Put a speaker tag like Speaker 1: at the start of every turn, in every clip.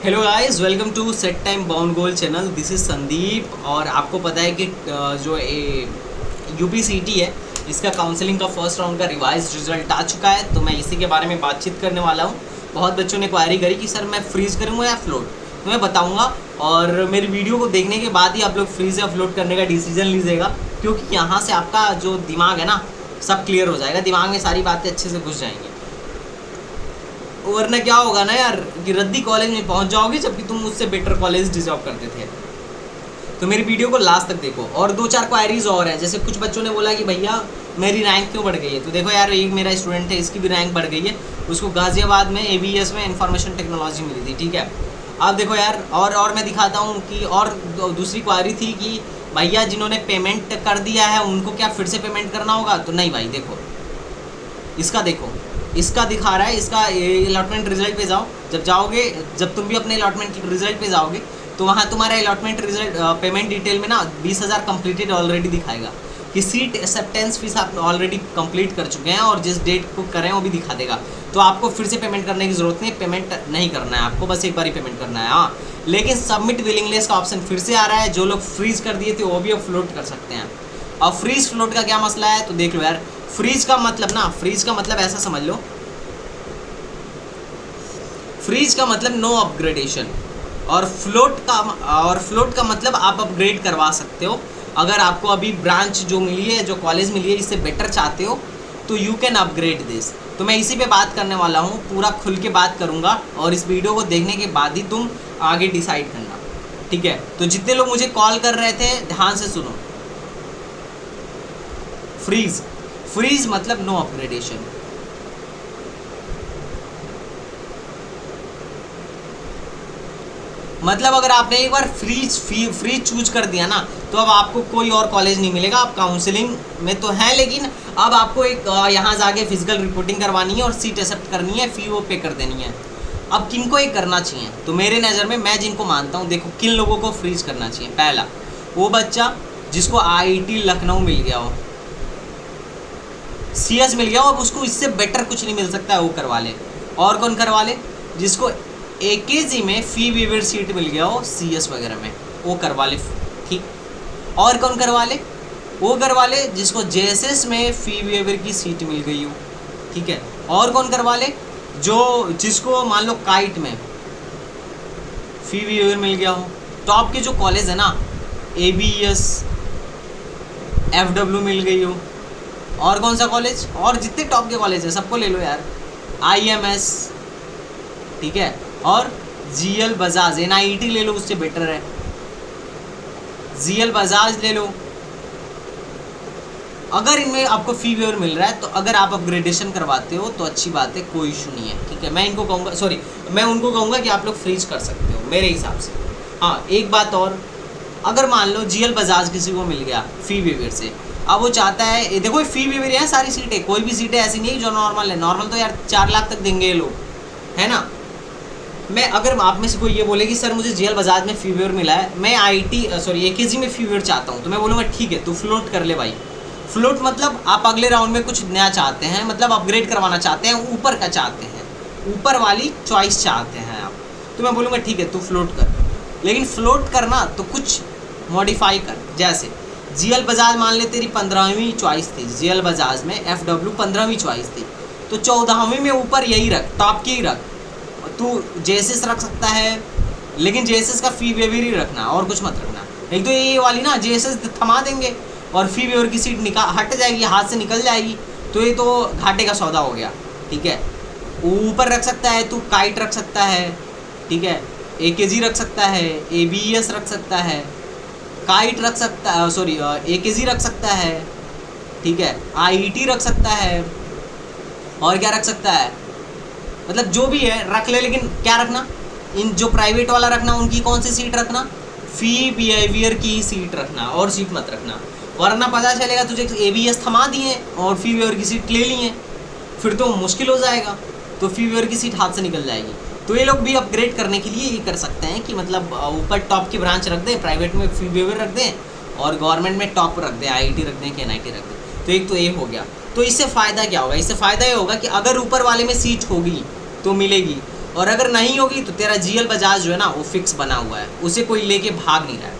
Speaker 1: Hello guys, welcome to set time bound goal channel. This is Sandeep. और आपको पता है कि जो यूपीसीटी है, इसका काउंसलिंग का फर्स्ट राउंड का रिवाइज रिजल्ट आ चुका है। तो मैं इसी के बारे में बातचीत करने वाला हूँ। बहुत बच्चों ने क्वारी करी कि सर मैं फ्रीज करूँगा या फ्लोट, तो मैं बताऊँगा। और मेरी वीडियो को देखने के बाद ही आप लोग फ्रीज या फ्लोट करने का डिसीजन लीजिएगा, क्योंकि यहाँ से आपका जो दिमाग है ना, सब क्लियर हो जाएगा। दिमाग में सारी बातें अच्छे से घुस जाएंगी। वरना क्या होगा ना यार, कि रद्दी कॉलेज में पहुंच जाओगे जबकि तुम उससे बेटर कॉलेज डिजर्व करते थे। तो मेरी वीडियो को लास्ट तक देखो। और दो चार क्वायरीज और हैं, जैसे कुछ बच्चों ने बोला कि भैया मेरी रैंक क्यों बढ़ गई है। तो देखो यार, एक मेरा स्टूडेंट है, इसकी भी रैंक बढ़ गई है। उसको गाजियाबाद में ABS में इंफॉर्मेशन टेक्नोलॉजी मिली थी, ठीक है। अब देखो यार, और मैं दिखाता हूँ कि और दूसरी क्वायरी थी कि भैया जिन्होंने पेमेंट कर दिया है उनको क्या फिर से पेमेंट करना होगा। तो नहीं भाई, देखो देखो, इसका दिखा रहा है। इसका अलॉटमेंट रिजल्ट पे जाओ। जब जाओगे, जब तुम भी अपने अलॉटमेंट रिजल्ट पे जाओगे, तो वहाँ तुम्हारा अलॉटमेंट रिजल्ट पेमेंट डिटेल में ना 20,000 कंप्लीटेड ऑलरेडी दिखाएगा कि सीट एक्सेप्टेंस फीस आप ऑलरेडी कंप्लीट कर चुके हैं, और जिस डेट को करें वो भी दिखा देगा। तो आपको फिर से पेमेंट करने की ज़रूरत नहीं, पेमेंट नहीं करना है आपको, बस एक बार ही पेमेंट करना है। हाँ, लेकिन सबमिट विलिंगनेस का ऑप्शन फिर से आ रहा है। जो लोग फ्रीज कर दिए थे वो भी अब फ्लोट कर सकते हैं। अब फ्रीज फ्लोट का क्या मसला है, तो देख लो यार। फ्रीज का मतलब ऐसा समझ लो, फ्रीज का मतलब नो अपग्रेडेशन, और फ्लोट का मतलब आप अपग्रेड करवा सकते हो। अगर आपको अभी ब्रांच जो मिली है, जो कॉलेज मिली है, इससे बेटर चाहते हो तो यू कैन अपग्रेड दिस। तो मैं इसी पे बात करने वाला हूँ, पूरा खुल के बात करूँगा, और इस वीडियो को देखने के बाद ही तुम आगे डिसाइड करना, ठीक है। तो जितने लोग मुझे कॉल कर रहे थे, ध्यान से सुनो। फ्रीज मतलब नो अपग्रेडेशन। मतलब अगर आपने एक बार फ्रीज चूज कर दिया ना, तो अब आपको कोई और कॉलेज नहीं मिलेगा। आप काउंसलिंग में तो हैं, लेकिन अब आपको एक यहाँ जाके फिजिकल रिपोर्टिंग करवानी है और सीट एक्सेप्ट करनी है, फी वो पे कर देनी है। अब किनको ये करना चाहिए, तो मेरे नज़र में मैं जिनको मानता हूँ, देखो किन लोगों को फ्रीज करना चाहिए। पहला, वो बच्चा जिसको IIT लखनऊ मिल गया हो, CS मिल गया हो, अब उसको इससे बेटर कुछ नहीं मिल सकता है, वो करवा ले। और कौन करवा ले, जिसको AKG में फी वेवर सीट मिल गया हो CS वगैरह में, वो करवा ले, ठीक। और कौन करवा ले, वो करवा ले जिसको JSS में फी वेवर की सीट मिल गई हो, ठीक है। और कौन करवा ले, जिसको मान लो काइट में फी वेवर मिल गया हो। टॉप के जो कॉलेज है ना, ABS FW मिल गई हो। और कौन सा कॉलेज, और जितने टॉप के कॉलेज है सबको ले लो यार। IMS, ठीक है। और GL बजाज, NIT ले लो, उससे बेटर है। GL बजाज ले लो। अगर इनमें आपको फी वेवर मिल रहा है, तो अगर आप अपग्रेडेशन करवाते हो तो अच्छी बात है, कोई इशू नहीं है, ठीक है। मैं इनको कहूँगा, सॉरी, मैं उनको कहूँगा कि आप लोग फ्रीज कर सकते हो मेरे हिसाब से। हाँ, एक बात और, अगर मान लो GL बजाज किसी को मिल गया फी वेवर से, अब वो चाहता है, देखो फी वेवर है, सारी सीटें, कोई भी सीटें ऐसी नहीं है जो नॉर्मल है। नॉर्मल तो यार 4 लाख तक देंगे ये लोग, है ना। मैं, अगर आप में से कोई ये बोले कि सर मुझे GL बजाज में फी वेवर मिला है, मैं AKG में फी वेवर चाहता हूँ, तो मैं बोलूँगा ठीक है, तू फ्लोट कर ले भाई। फ्लोट मतलब आप अगले राउंड में कुछ नया चाहते हैं, मतलब अपग्रेड करवाना चाहते हैं, ऊपर का चाहते हैं, ऊपर वाली चॉइस चाहते हैं आप, तो मैं बोलूँगा ठीक है, तू फ्लोट कर। लेकिन फ्लोट करना तो कुछ मॉडिफाई कर। जैसे GL बजाज मान ले तेरी 15वीं चॉइस थी, GL बजाज में FW 15वीं चॉइस थी, तो 14वीं में ऊपर यही रख, टॉप की ही रख। तू JSS रख सकता है, लेकिन JSS का फी वेवर ही रखना, और कुछ मत रखना। एक तो ये वाली ना JSS थमा देंगे और फी वेवर की सीट हट जाएगी, हाथ से निकल जाएगी, तो ये तो घाटे का सौदा हो गया, ठीक है। ऊपर रख सकता है, तू काइट रख सकता है, ठीक है। AKG रख सकता है, ABS रख सकता है, काइट रख सकता है, सॉरी AKG रख सकता है, ठीक है। IIT रख सकता है, और क्या रख सकता है, मतलब जो भी है रख ले, लेकिन क्या रखना, इन जो प्राइवेट वाला रखना, उनकी कौन सी सीट रखना, फी बिहेवियर की सीट रखना, और सीट मत रखना। वरना पता चलेगा तुझे ABS थमा दिए और फी बिहेवियर की सीट ले ली है, फिर तो मुश्किल हो जाएगा, तो फी बिहेवियर की सीट हाथ से निकल जाएगी। तो ये लोग भी अपग्रेड करने के लिए ये कर सकते हैं कि मतलब ऊपर टॉप की ब्रांच रख दें, प्राइवेट में फी बिहेवियर रख दें, और गवर्नमेंट में टॉप रख दें, IIT रख दें कि NIT रख दें। तो एक तो ये हो गया। तो इससे फ़ायदा क्या होगा, इससे फ़ायदा ये होगा कि अगर ऊपर वाले में सीट होगी तो मिलेगी, और अगर नहीं होगी तो तेरा जीएल बजाज जो है ना वो फिक्स बना हुआ है, उसे कोई लेके भाग नहीं रहा है।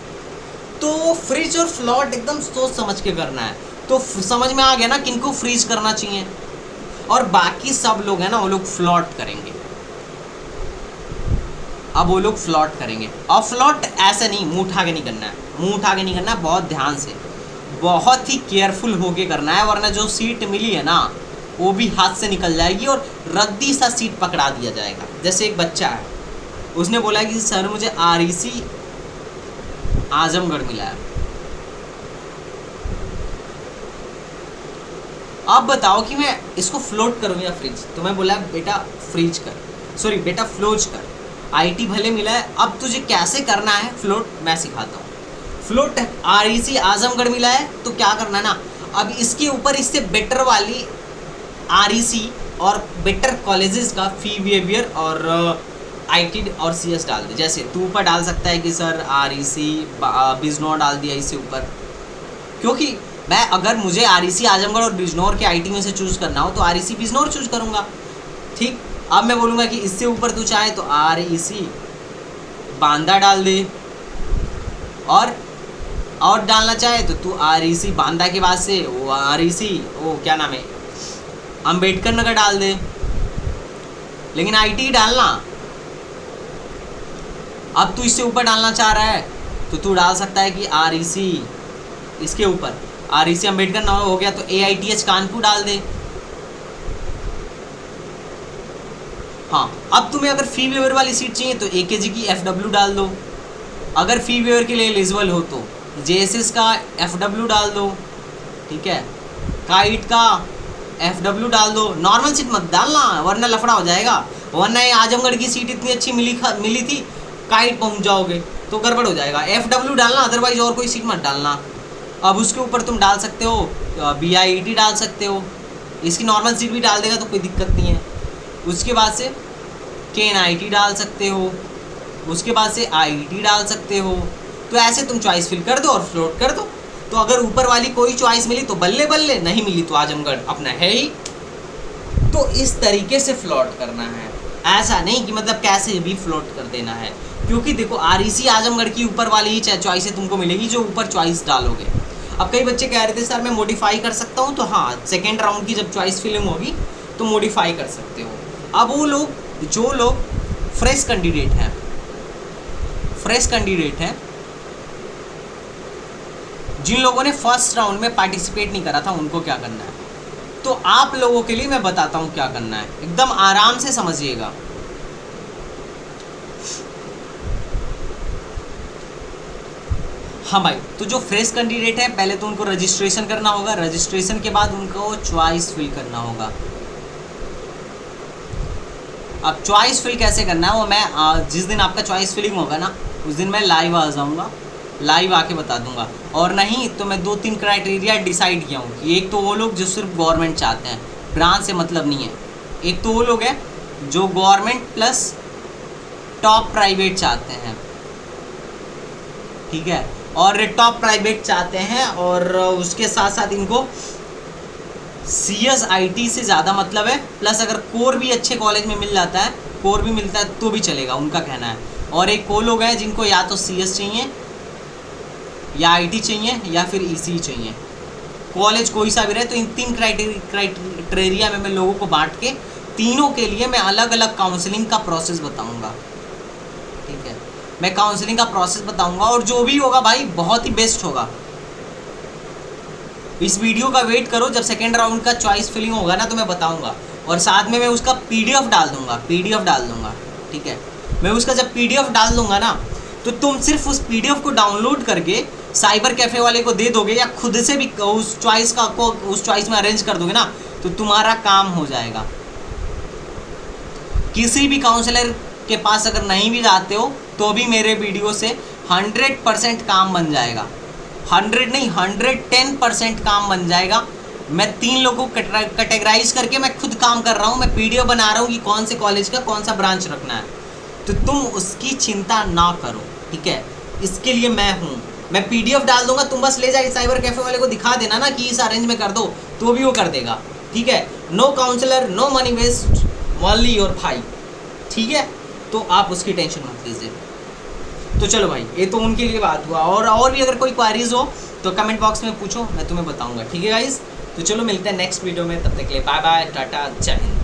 Speaker 1: तो फ्रीज और फ्लॉट एकदम सोच समझ के करना है। तो समझ में आ गया ना किनको फ्रीज करना चाहिए, और बाकी सब लोग हैं ना वो लोग फ्लॉट करेंगे। अब वो लोग फ्लॉट करेंगे, और फ्लॉट ऐसे नहीं मुंह उठा के नहीं करना है, मुंह उठा के नहीं करना है, बहुत ध्यान से बहुत ही केयरफुल होके करना है, वरना जो सीट मिली है ना वो भी हाथ से निकल जाएगी और रद्दी सा सीट पकड़ा दिया जाएगा। जैसे एक बच्चा है, उसने बोला कि सर मुझे REC आजमगढ़ मिला है, अब बताओ कि मैं इसको फ्लोट करूँ या फ्रीज। तो मैं बोला बेटा फ्रीज कर, सॉरी बेटा फ्लोज कर, IT भले मिला है, अब तुझे कैसे करना है फ्लोट मैं सिखाता हूँ। फ्लोट REC आजमगढ़ मिला है तो क्या करना है ना, अब इसके ऊपर इससे बेटर वाली REC और बेटर कॉलेजेस का फी बिहेवियर और IT और CS डाल दे। जैसे तू ऊपर डाल सकता है कि सर REC बिजनौर डाल दिया इससे ऊपर, क्योंकि मैं अगर मुझे REC आजमगढ़ और बिजनौर के IT में से चूज़ करना हो तो REC बिजनौर चूज़ करूँगा। ठीक, अब मैं बोलूँगा कि इससे ऊपर तू चाहे तो REC बांदा डाल दे, और डालना चाहे तो तू REC बांदा के बाद से वो REC वो क्या नाम है अंबेडकर नगर डाल दे, लेकिन IT डालना। अब तू इससे ऊपर डालना चाह रहा है तो तू डाल सकता है कि REC इसके ऊपर REC अंबेडकर नगर हो गया तो AITH कानपुर डाल दे। हाँ, अब तुम्हें अगर फी वेवर वाली सीट चाहिए तो AKG की FW डाल दो, अगर फी वेवर के लिए एलिजिबल हो तो JSS का FW डाल दो, ठीक है, काइट का FW डाल दो। नॉर्मल सीट मत डालना वरना लफड़ा हो जाएगा, वरना ये आजमगढ़ की सीट इतनी अच्छी मिली थी, काइट पहुंच जाओगे तो गड़बड़ हो जाएगा। FW डालना, अदरवाइज और कोई सीट मत डालना। अब उसके ऊपर तुम डाल सकते हो BIET डाल सकते हो, इसकी नॉर्मल सीट भी डाल देगा तो कोई दिक्कत नहीं है। उसके बाद से KNIT डाल सकते हो, उसके बाद से IIT डाल सकते हो। तो ऐसे तुम चॉइस फिल कर दो और फ्लोट कर दो। तो अगर ऊपर वाली कोई चॉइस मिली तो बल्ले बल्ले, नहीं मिली तो आजमगढ़ अपना है ही। तो इस तरीके से फ्लोट करना है, ऐसा नहीं कि मतलब कैसे भी फ्लोट कर देना है, क्योंकि देखो REC आजमगढ़ की ऊपर वाली ही चॉइसें तुमको मिलेगी जो ऊपर चॉइस डालोगे। अब कई बच्चे कह रहे थे सर मैं मॉडिफाई कर सकता हूँ, तो हाँ सेकेंड राउंड की जब चॉइस फिलिंग होगी तो मॉडिफाई कर सकते हो। अब वो लोग जो लोग फ्रेश कैंडिडेट हैं, जिन लोगों ने फर्स्ट राउंड में पार्टिसिपेट नहीं करा था उनको क्या करना है, तो आप लोगों के लिए मैं बताता हूं क्या करना है, एकदम आराम से समझिएगा। हाँ भाई, तो जो फ्रेश कैंडिडेट है पहले तो उनको रजिस्ट्रेशन करना होगा, रजिस्ट्रेशन के बाद उनको चॉइस फिल करना होगा। अब चॉइस फिल कैसे करना है वो मैं जिस दिन आपका चॉइस फिलिंग होगा ना उस दिन मैं लाइव आ जाऊँगा, लाइव आके बता दूंगा। और नहीं तो मैं 2-3 क्राइटेरिया डिसाइड किया हूँ कि एक तो वो लोग जो सिर्फ गवर्नमेंट चाहते हैं, ब्रांच से मतलब नहीं है, एक तो वो लोग हैं जो गवर्नमेंट प्लस टॉप प्राइवेट चाहते हैं, ठीक है, और टॉप प्राइवेट चाहते हैं, और उसके साथ साथ इनको CS IT से ज़्यादा मतलब है, प्लस अगर कोर भी अच्छे कॉलेज में मिल जाता है, कोर भी मिलता है तो भी चलेगा, उनका कहना है। और एक वो लोग हैं जिनको या तो CS चाहिए या IT चाहिए या फिर EC चाहिए, कॉलेज कोई सा भी रहे। तो इन 3 क्राइटेरिया में मैं लोगों को बांट के तीनों के लिए मैं अलग अलग काउंसलिंग का प्रोसेस बताऊंगा, ठीक है, मैं काउंसलिंग का प्रोसेस बताऊंगा, और जो भी होगा भाई बहुत ही बेस्ट होगा। इस वीडियो का वेट करो, जब सेकेंड राउंड का चॉइस फिलिंग होगा ना तो मैं बताऊंगा, और साथ में मैं उसका PDF डाल दूंगा, ठीक है। मैं उसका जब PDF डाल दूंगा ना तो तुम सिर्फ उस PDF को डाउनलोड करके साइबर कैफ़े वाले को दे दोगे, या खुद से भी उस चॉइस में अरेंज कर दोगे ना तो तुम्हारा काम हो जाएगा। किसी भी काउंसलर के पास अगर नहीं भी जाते हो तो भी मेरे वीडियो से 100% काम बन जाएगा, 100 नहीं 110% काम बन जाएगा। मैं 3 लोगों को कैटेगराइज करके मैं खुद काम कर रहा हूँ, मैं PDF बना रहा हूँ कि कौन से कॉलेज का कौन सा ब्रांच रखना है, तो तुम उसकी चिंता ना करो, ठीक है। इसके लिए मैं हूँ, मैं PDF डाल दूंगा, तुम बस ले जाके साइबर कैफ़े वाले को दिखा देना ना कि इस अरेंज में कर दो, तो भी वो कर देगा, ठीक है। No counsellor, no money waste, only your भाई, ठीक है, तो आप उसकी टेंशन मत लीजिए। तो चलो भाई, ये तो उनके लिए बात हुआ, और भी अगर कोई क्वारीज हो तो कमेंट बॉक्स में पूछो, मैं तुम्हें बताऊंगा। ठीक है गाइज, तो चलो मिलते हैं नेक्स्ट वीडियो में, तब तक के लिए बाय बाय, टाटा, जय हिंद।